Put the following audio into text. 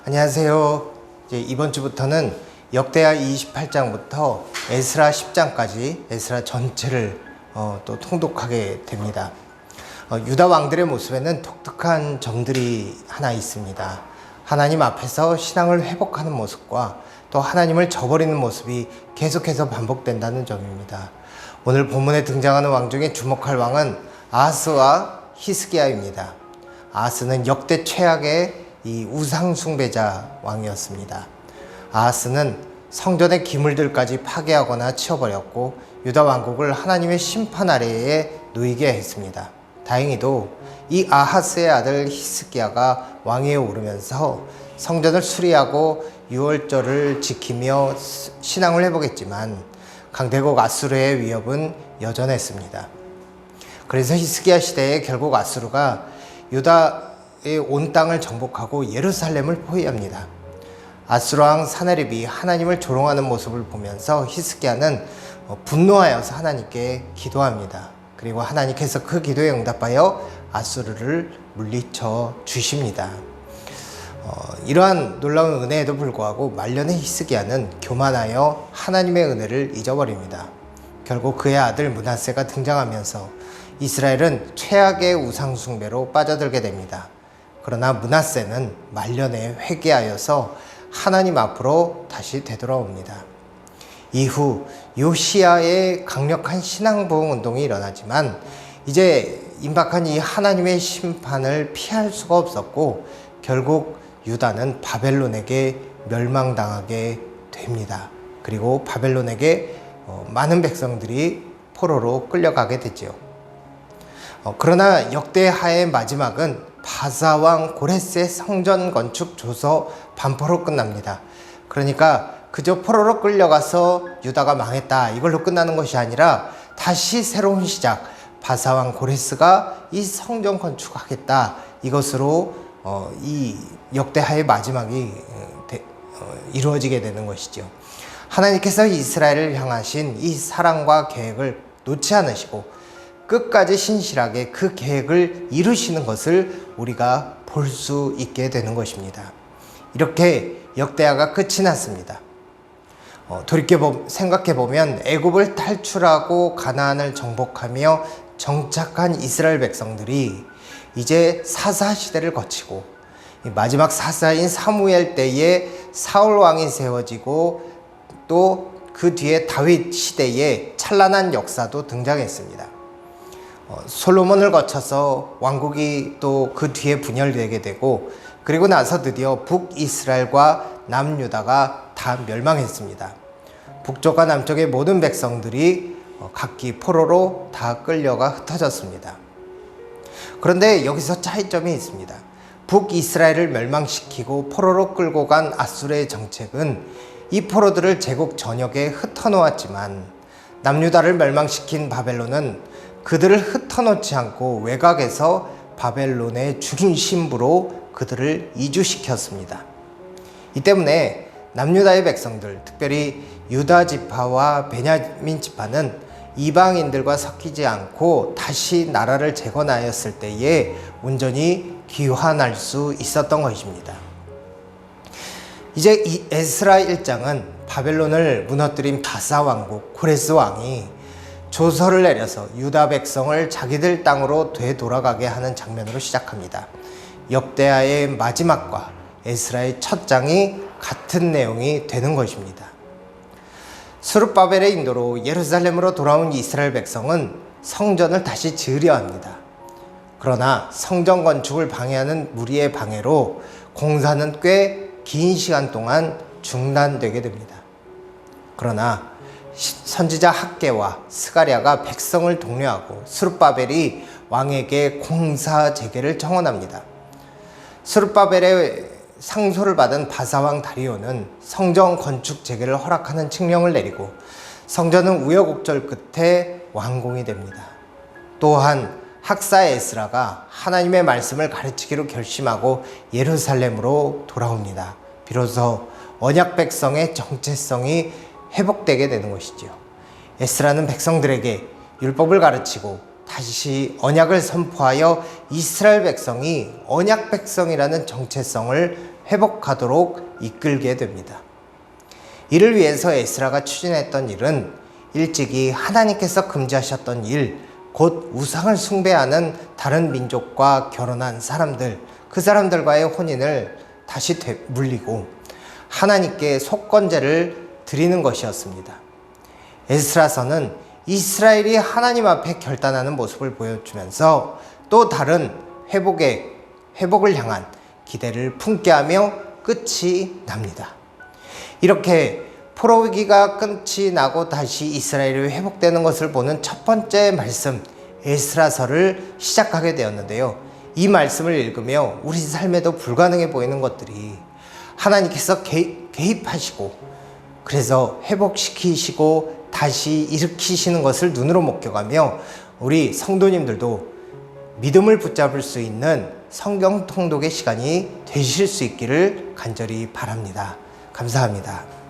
안녕하세요. 이번 주부터는 역대하 28장부터 에스라 10장까지 에스라 전체를 또 통독하게 됩니다. 유다 왕들의 모습에는 독특한 점들이 하나 있습니다. 하나님 앞에서 신앙을 회복하는 모습과 또 하나님을 저버리는 모습이 계속해서 반복된다는 점입니다. 오늘 본문에 등장하는 왕 중에 주목할 왕은 아하스와 히스기야입니다. 아하스는 역대 최악의 이 우상 숭배자 왕이었습니다. 아하스는 성전의 기물들까지 파괴하거나 치워버렸고 유다 왕국을 하나님의 심판 아래에 놓이게 했습니다. 다행히도 이 아하스의 아들 히스기야가 왕위에 오르면서 성전을 수리하고 유월절을 지키며 신앙을 회복했지만 강대국 아수르의 위협은 여전했습니다. 그래서 히스기야 시대에 결국 아수르가 유다의 온 땅을 정복하고 예루살렘을 포위합니다. 아수르 왕 사네립이 하나님을 조롱하는 모습을 보면서 히스기야는 분노하여서 하나님께 기도합니다. 그리고 하나님께서 그 기도에 응답하여 아수르를 물리쳐 주십니다. 이러한 놀라운 은혜에도 불구하고 말년의 히스기야는 교만하여 하나님의 은혜를 잊어버립니다. 결국 그의 아들 므낫세가 등장하면서 이스라엘은 최악의 우상 숭배로 빠져들게 됩니다. 그러나 므낫세는 말년에 회개하여서 하나님 앞으로 다시 되돌아옵니다. 이후 요시야의 강력한 신앙 부흥 운동이 일어나지만 이제 임박한 이 하나님의 심판을 피할 수가 없었고 결국 유다는 바벨론에게 멸망당하게 됩니다. 그리고 바벨론에게 많은 백성들이 포로로 끌려가게 되지요. 그러나 역대하의 마지막은 바사왕 고레스의 성전 건축 조서 반포로 끝납니다. 그러니까 그저 포로로 끌려가서 유다가 망했다 이걸로 끝나는 것이 아니라 다시 새로운 시작, 바사왕 고레스가 이 성전 건축하겠다 이것으로 이 역대하의 마지막이 이루어지게 되는 것이죠. 하나님께서 이스라엘을 향하신 이 사랑과 계획을 놓지 않으시고 끝까지 신실하게 그 계획을 이루시는 것을 우리가 볼 수 있게 되는 것입니다. 이렇게 역대하가 끝이 났습니다. 돌이켜 생각해보면 애굽을 탈출하고 가나안을 정복하며 정착한 이스라엘 백성들이 이제 사사 시대를 거치고 마지막 사사인 사무엘 때에 사울 왕이 세워지고 또 그 뒤에 다윗 시대에 찬란한 역사도 등장했습니다. 솔로몬을 거쳐서 왕국이 또 그 뒤에 분열되게 되고 그리고 나서 드디어 북이스라엘과 남유다가 다 멸망했습니다. 북쪽과 남쪽의 모든 백성들이 각기 포로로 다 끌려가 흩어졌습니다. 그런데 여기서 차이점이 있습니다. 북이스라엘을 멸망시키고 포로로 끌고 간 아수르의 정책은 이 포로들을 제국 전역에 흩어놓았지만 남유다를 멸망시킨 바벨론은 그들을 흩어놓지 않고 외곽에서 바벨론의 중심부로 그들을 이주시켰습니다. 이 때문에 남유다의 백성들, 특별히 유다 지파와 베냐민 지파는 이방인들과 섞이지 않고 다시 나라를 재건하였을 때에 온전히 귀환할 수 있었던 것입니다. 이제 이 에스라 1장은 바벨론을 무너뜨린 바사 왕국 고레스 왕이 조서를 내려서 유다 백성을 자기들 땅으로 되돌아가게 하는 장면으로 시작합니다. 역대하의 마지막과 에스라의 첫 장이 같은 내용이 되는 것입니다. 스룹바벨의 인도로 예루살렘으로 돌아온 이스라엘 백성은 성전을 다시 지으려 합니다. 그러나 성전 건축을 방해하는 무리의 방해로 공사는 꽤 긴 시간 동안 중단되게 됩니다. 그러나 선지자 학개와 스가랴가 백성을 독려하고 스룹바벨이 왕에게 공사 재개를 청원합니다. 스룹바벨의 상소를 받은 바사왕 다리오는 성전 건축 재개를 허락하는 칙령을 내리고 성전은 우여곡절 끝에 완공이 됩니다. 또한 학사 에스라가 하나님의 말씀을 가르치기로 결심하고 예루살렘으로 돌아옵니다. 비로소 언약 백성의 정체성이 회복되게 되는 것이지요. 에스라는 백성들에게 율법을 가르치고 다시 언약을 선포하여 이스라엘 백성이 언약 백성이라는 정체성을 회복하도록 이끌게 됩니다. 이를 위해서 에스라가 추진했던 일은 일찍이 하나님께서 금지하셨던 일, 곧 우상을 숭배하는 다른 민족과 결혼한 사람들, 그 사람들과의 혼인을 다시 물리고 하나님께 속건제를 드리는 것이었습니다. 에스라서는 이스라엘이 하나님 앞에 결단하는 모습을 보여주면서 또 다른 회복을 향한 기대를 품게 하며 끝이 납니다. 이렇게 포로 위기가 끝이 나고 다시 이스라엘이 회복되는 것을 보는 첫 번째 말씀, 에스라서를 시작하게 되었는데요. 이 말씀을 읽으며 우리 삶에도 불가능해 보이는 것들이 하나님께서 개입하시고 그래서 회복시키시고 다시 일으키시는 것을 눈으로 목격하며 우리 성도님들도 믿음을 붙잡을 수 있는 성경 통독의 시간이 되실 수 있기를 간절히 바랍니다. 감사합니다.